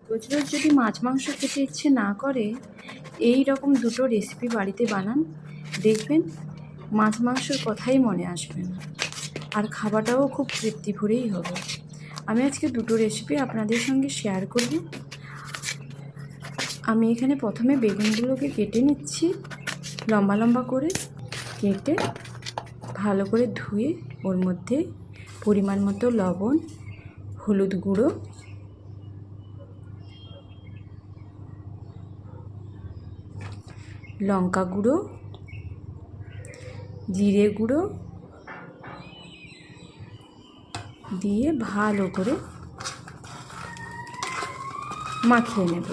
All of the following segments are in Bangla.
রোজ রোজ যদি মাছ মাংস খেতে ইচ্ছে না করে, এই রকম দুটো রেসিপি বাড়িতে বানান, দেখবেন মাছ মাংসর কথাই মনে আসবে না, আর খাওয়াটাও খুব তৃপ্তি ভরেই হবে। আমি আজকে দুটো রেসিপি আপনাদের সঙ্গে শেয়ার করব। আমি এখানে প্রথমে বেগুনগুলোকে কেটে নিচ্ছি, লম্বা লম্বা করে কেটে ভালো করে ধুয়ে ওর মধ্যে পরিমাণ মতো লবণ, হলুদ গুঁড়ো, লঙ্কা গুঁড়ো, জিরে গুঁড়ো দিয়ে ভালো করে মাখিয়ে নেব।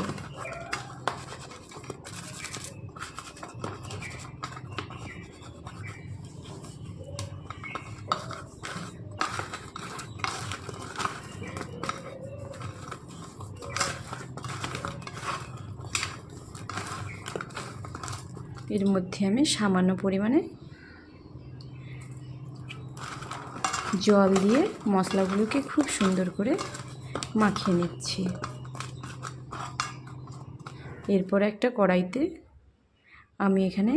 এর মধ্যে আমি সামান্য পরিমাণে জল দিয়ে মশলাগুলোকে খুব সুন্দর করে মাখিয়ে নিচ্ছি। এরপর একটা কড়াইতে আমি এখানে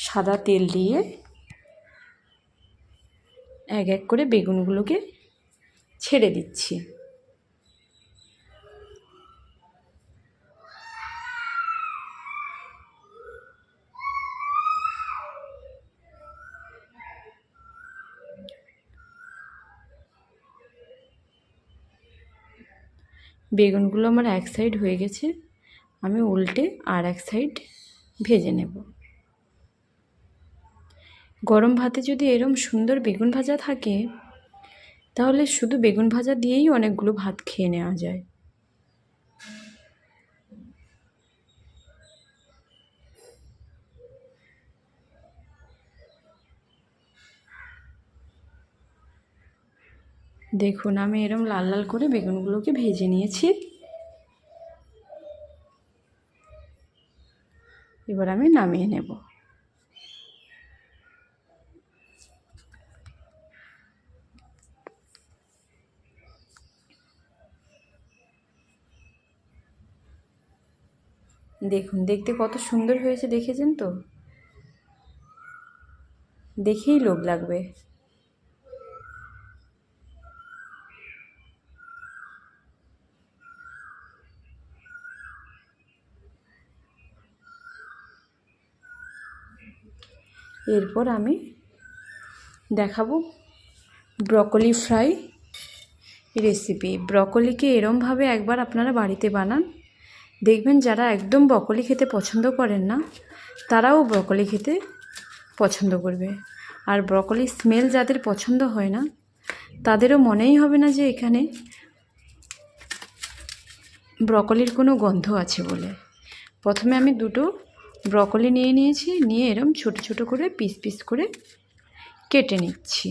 সাদা তেল দিয়ে এক এক করে বেগুনগুলোকে ছেড়ে দিচ্ছি। বেগুনগুলো আমার এক সাইড হয়ে গেছে, আমি উল্টে আর এক সাইড ভেজে নেব। গরম ভাতে যদি এরম সুন্দর বেগুন ভাজা থাকে, তাহলে শুধু বেগুন ভাজা দিয়েই অনেকগুলো ভাত খেয়ে নেওয়া যায়। দেখুন, আমি এরম লাল লাল করে বেগুনগুলোকে ভেজে নিয়েছি। এবার আমি নামিয়ে নেব। দেখুন, দেখতে কত সুন্দর হয়েছে, দেখেছেন তো? দেখেই লোভ লাগবে। এরপর আমি দেখাবো ব্রকলি ফ্রাই রেসিপি। ব্রকলিকে এরমভাবে একবার আপনারা বাড়িতে বানান, দেখবেন যারা একদম ব্রকলি খেতে পছন্দ করেন না, তারাও ব্রকলি খেতে পছন্দ করবে। আর ব্রকলির স্মেল যাদের পছন্দ হয় না, তাদেরও মনেই হবে না যে এখানে ব্রকলির কোনো গন্ধ আছে বলে। প্রথমে আমি দুটো ব্রকলি নিয়েছি, নিয়ে এরম ছোট ছোট করে পিস পিস করে কেটে নিচ্ছি।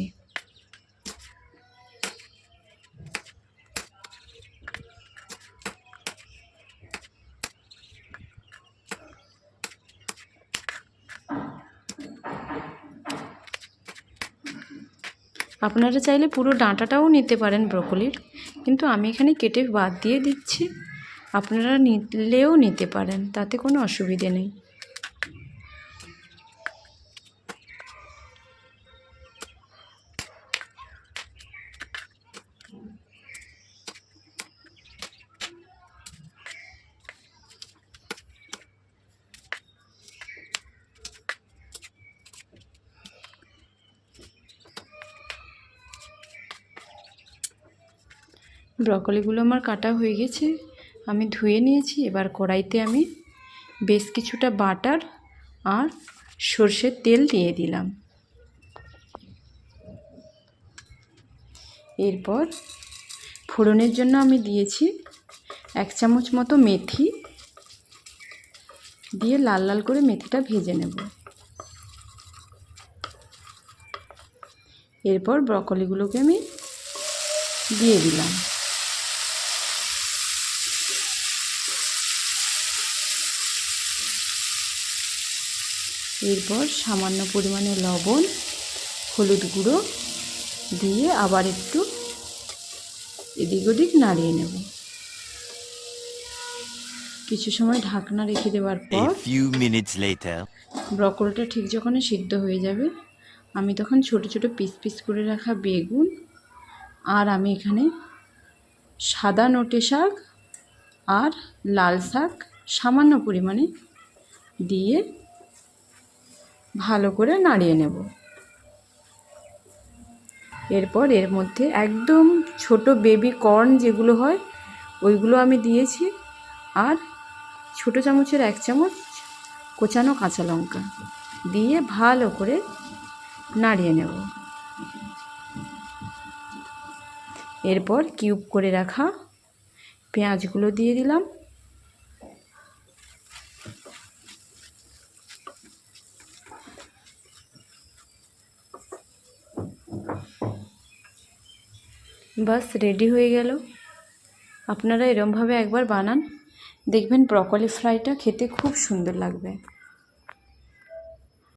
আপনারা চাইলে পুরো ডাঁটাটাও নিতে পারেন ব্রকলির, কিন্তু আমি এখানে কেটে বাদ দিয়ে দিচ্ছি। আপনারা নিলেও নিতে পারেন, তাতে কোনো অসুবিধে নেই। ব্রকলিগুলো আমার কাটা হয়ে গেছে, আমি ধুয়ে নিয়েছি। এবার কড়াইতে আমি বেশ কিছুটা বাটার আর সর্ষের তেল দিয়ে দিলাম। এরপর ফোড়নের জন্য আমি দিয়েছি 1 চামচ মতো মেথি, দিয়ে লাল লাল করে মেথিটা ভেজে নেব। এরপর ব্রকলিগুলোকে আমি দিয়ে দিলাম। এরপর সামান্য পরিমাণে লবণ, হলুদ গুঁড়ো দিয়ে আবার একটু এদিক ওদিক নাড়িয়ে নেব। কিছু সময় ঢাকনা রেখে দেওয়ার A পর few minutes later. ব্রকলিটা ঠিক যখন সিদ্ধ হয়ে যাবে, আমি তখন ছোট ছোট পিস পিস করে রাখা বেগুন আর আমি এখানে সাদা নোটে শাক আর লাল শাক সামান্য পরিমাণে দিয়ে ভালো করে নাড়িয়ে নেব। এরপর এর মধ্যে একদম ছোট বেবি কর্ন যেগুলো হয় ওইগুলো আমি দিয়েছি, আর ছোটো চামচের 1 চামচ কোচানো কাঁচা লঙ্কা দিয়ে ভালো করে নাড়িয়ে নেব। এরপর কিউব করে রাখা পেঁয়াজগুলো দিয়ে দিলাম। বাস রেডি হয়ে গেল। আপনারা এরমভাবে একবার বানান, দেখবেন ব্রকলি ফ্রাইটা খেতে খুব সুন্দর লাগবে।